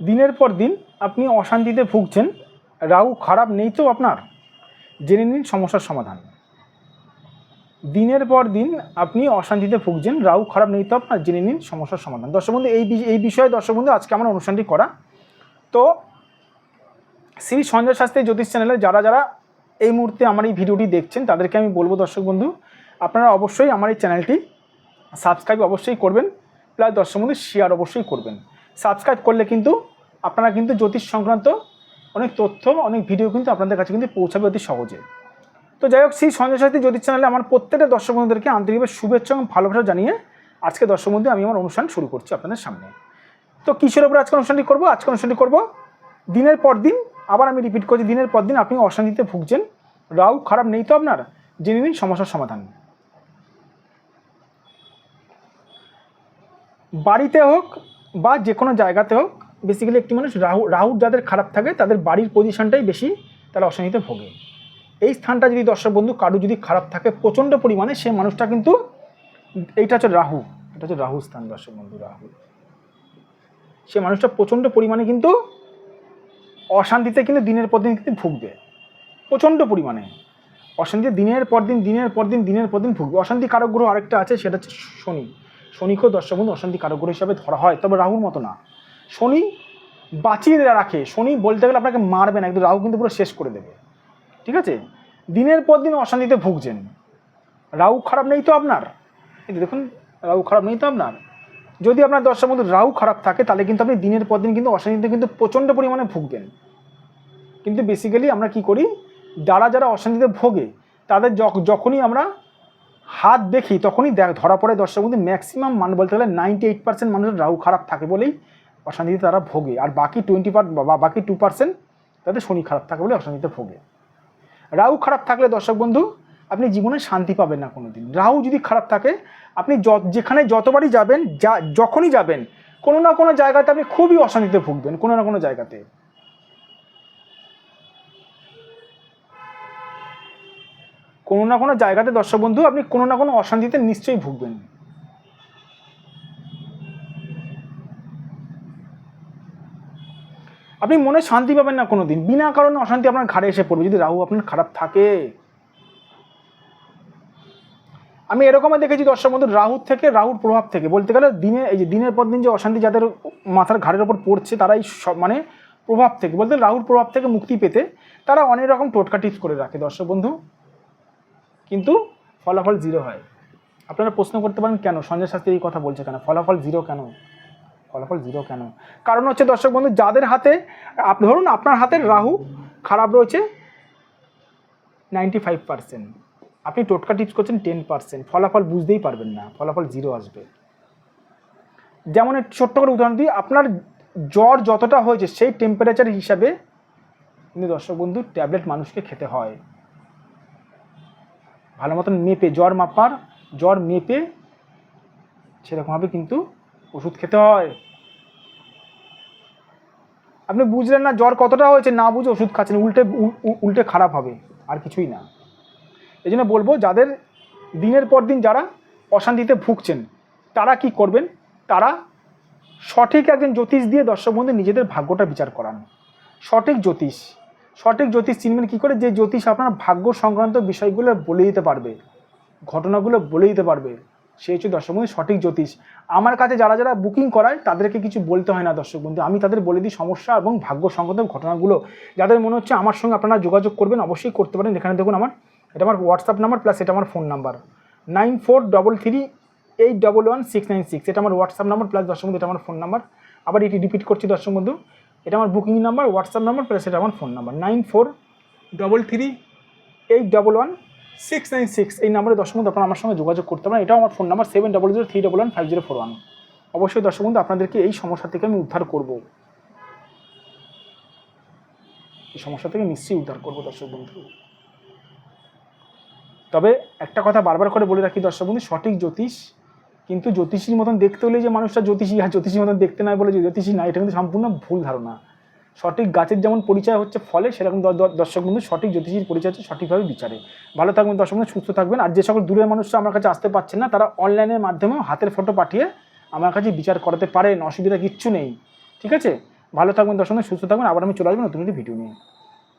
দিনের পর দিন আপনি অশান্তিতে ভুগছেন, রাহু খারাপ নেই তো আপনার, জেনে নিন সমস্যার সমাধান। দিনের পর দিন আপনি অশান্তিতে ভুগছেন, রাহু খারাপ নেই তো আপনার, জেনে নিন সমস্যার সমাধান। দর্শক বন্ধু, এই বিষয়ে দর্শক বন্ধু আজকে আমার অনুষ্ঠানটি করা। তো শ্রী সঞ্জয় শাস্ত্রী জ্যোতিষ চ্যানেলে যারা যারা এই মুহূর্তে আমার এই ভিডিওটি দেখছেন তাদেরকে আমি বলবো দর্শক বন্ধু, আপনারা অবশ্যই আমার এই চ্যানেলটি সাবস্ক্রাইব অবশ্যই করবেন, প্লাস দর্শক বন্ধু শেয়ার অবশ্যই করবেন। সাবস্ক্রাইব করলে কিন্তু আপনারা কিন্তু জ্যোতিষ সংক্রান্ত অনেক তথ্য, অনেক ভিডিও কিন্তু আপনাদের কাছে কিন্তু পৌঁছাবে অতি সহজে। তো যাই হোক, শ্রী সঞ্জয় শাস্ত্রী জ্যোতিষ চ্যানেলে আমার প্রত্যেকটা দর্শক বন্ধুদেরকে আন্তরিকভাবে শুভেচ্ছা এবং ভালোবাসা জানিয়ে আজকে দর্শক বন্ধু আমি আমার অনুষ্ঠান শুরু করছি আপনাদের সামনে। তো কিসের উপর আজকে অনুষ্ঠানটি করবো? আজকে অনুষ্ঠানটি করবো দিনের পর দিন, আবার আমি রিপিট করছি, দিনের পর দিন আপনি অশান্তিতে ভুগছেন, রাহু খারাপ নেই তো আপনার, জেনে নিন সমস্যার সমাধান। বাড়িতে হোক বা যে কোনো জায়গাতে হোক, বেসিক্যালি একটি মানুষ রাহুর যাদের খারাপ থাকে তাদের বাড়ির পজিশনটাই বেশি তারা অশান্তিতে ভোগে। এই স্থানটা যদি দর্শক বন্ধু কারো যদি খারাপ থাকে প্রচণ্ড পরিমাণে, সে মানুষটা কিন্তু, এইটা হচ্ছে রাহু, এটা হচ্ছে রাহু স্থান দর্শক বন্ধু, রাহু, সে মানুষটা প্রচণ্ড পরিমাণে কিন্তু অশান্তিতে কিন্তু দিনের পর দিন কিন্তু ভুগবে, প্রচণ্ড পরিমাণে অশান্তি দিনের পর দিন ভুগবে। অশান্তি কারক গ্রহ আরেকটা আছে, সেটা হচ্ছে শনি। শনিকেও দর্শক বন্ধু অশান্তি কারক গ্রহ হিসাবে ধরা হয়, তবে রাহুর মতো না। শনি বাঁচিয়ে রাখে, শনি বলতে গেলে আপনাকে মারবে না, কিন্তু রাহু কিন্তু পুরো শেষ করে দেবে। ঠিক আছে, দিনের পর দিন অশান্তিতে ভুগছেন, রাহু খারাপ নেই তো আপনার, এই দেখুন রাহু খারাপ নেই তো আপনার। যদি আপনার দর্শক বন্ধু রাহু খারাপ থাকে তাহলে কিন্তু আপনি দিনের পর দিন কিন্তু অশান্তিতে কিন্তু প্রচণ্ড পরিমাণে ভুগবেন। কিন্তু বেসিক্যালি আমরা কি করি, যারা অশান্তিতে ভোগে তাদের যখনই আমরা হাত দেখি তখনই ধরা পড়ে দর্শক বন্ধু ম্যাক্সিমাম বলতে গেলে 98% মানুষের রাহু খারাপ থাকে বলেই অশান্তিতে তারা ভোগে, আর বাকি 2% তাদের শনি খারাপ থাকে বলে অশান্তিতে ভোগে। রাহু খারাপ থাকলে দর্শক বন্ধু আপনি জীবনে শান্তি পাবেন না কোনোদিন। রাহু যদি খারাপ থাকে আপনি যেখানে যতবারই যাবেন, যখনই যাবেন, কোনো না কোনো জায়গাতে আপনি খুবই অশান্তিতে ভুগবেন, কোনো না কোনো জায়গাতে। কোনো না কোনো জায়গাতে দর্শক বন্ধু আপনি কোনো না কোনো অশান্তিতে নিশ্চয়ই ভুগবেন। আপনি মনে শান্তি পাবেন না কোনোদিন, বিনা কারণে অশান্তি আপনার ঘাড়ে এসে পড়বে যদি রাহু আপনার খারাপ থাকে। আমি এরকমই দেখেছি দর্শক বন্ধু, রাহুর প্রভাব থেকে বলতে গেলে দিনের পর দিন যে অশান্তি যাদের মাথার ঘাড়ের ওপর পড়ছে, তারাই সব প্রভাব থেকে বলতে রাহুর প্রভাব থেকে মুক্তি পেতে তারা অনেক রকম টোটকা টিপস করে রাখে দর্শক বন্ধু, কিন্তু ফলাফল জিরো হয়। আপনারা প্রশ্ন করতে পারেন কেন সঞ্জয় শাস্ত্রী এই কথা বলছে, কেন ফলাফল জিরো কেন? ফলাফল জিরো কেন? কারণ হচ্ছে দর্শক বন্ধু, যাদের হাতে ধরুন আপনার হাতের রাহু খারাপ রয়েছে 95%, আপনি টোটকা টিপস করছেন 10%, ফলাফল বুঝতেই পারবেন না, ফলাফল জিরো আসবে। যেমন একটু ছোট্ট করে উদাহরণ দিই, আপনার জ্বর যতটা হয়েছে সেই টেম্পারেচার হিসাবে কিন্তু দর্শক বন্ধু ট্যাবলেট মানুষকে খেতে হয়, ভালো মতন মেপে জ্বর মেপে সেরকমভাবে কিন্তু ওষুধ খেতে হয়। আপনি বুঝলেন না জ্বর কতটা হয়েছে, না বুঝে ওষুধ খাচ্ছেন, উল্টে খারাপ হবে, আর কিছুই না। এই জন্য বলবো, যাদের দিনের পর দিন যারা অশান্তিতে ভুগছেন তারা কি করবেন, তারা সঠিক একজন জ্যোতিষ দিয়ে দর্শক বন্ধু নিজেদের ভাগ্যটা বিচার করান। সঠিক জ্যোতিষ চিনবেন কী করে? যে জ্যোতিষ আপনার ভাগ্য সংক্রান্ত বিষয়গুলো বলে দিতে পারবে, ঘটনাগুলো বলে দিতে পারবে, সে হচ্ছে দর্শক বন্ধু সঠিক জ্যোতিষ। আমার কাছে যারা বুকিং করায় তাদেরকে কিছু বলতে হয় না দর্শক বন্ধু, আমি তাদের বলে দিই সমস্যা এবং ভাগ্য সংক্রান্ত ঘটনাগুলো। যাদের মনে হচ্ছে আমার সঙ্গে আপনারা যোগাযোগ করবেন, অবশ্যই করতে পারেন। এখানে দেখুন এটা আমার হোয়াটসঅ্যাপ নাম্বার, প্লাস এটা আমার ফোন নাম্বার 9433811696, এটা আমার হোয়াটসঅ্যাপ নাম্বার, প্লাস দর্শক বন্ধু এটা আমার ফোন নাম্বার। আবার এটি রিপিট করছি দর্শক বন্ধু, এটা আমার booking number, WhatsApp number, plus এটা আমার ফোন নাম্বার 9433811696। এই নাম্বারে দর্শক বন্ধু আপনারা আমার সঙ্গে যোগাযোগ করতে পারেন। এটাও আমার ফোন নাম্বার 7003115041। অবশ্যই দর্শক বন্ধু আপনাদেরকে এই সমস্যা থেকে আমি উদ্ধার করব, এই সমস্যা থেকে নিশ্চয়ই উদ্ধার করবো দর্শক বন্ধু। তবে একটা কথা বারবার করে বলে রাখি দর্শক বন্ধু, সঠিক জ্যোতিষ কিন্তু জ্যোতিষীর মতন দেখতে হলে যে মানুষটা জ্যোতিষীর মতন দেখতে নয় বলে যে জ্যোতিষী না, এটা কিন্তু সম্পূর্ণ ভুল ধারণা। সঠিক গাছের যেমন পরিচয় হচ্ছে ফলে, সেরকম দর্শক বন্ধু সঠিক জ্যোতিষীর পরিচয় হচ্ছে সঠিকভাবে বিচারে। ভালো থাকবেন দর্শক বন্ধু, সুস্থ থাকবেন। আর যে সকল দূরের মানুষরা আমার কাছে আসতে পারছেন না, তারা অনলাইনের মাধ্যমেও হাতের ফটো পাঠিয়ে আমার কাছে বিচার করাতে পারেন, অসুবিধা কিচ্ছু নেই। ঠিক আছে, ভালো থাকবেন দর্শক বন্ধু, সুস্থ থাকবেন। আবার আমি চলে আসবো নতুন একটি ভিডিও নিয়ে।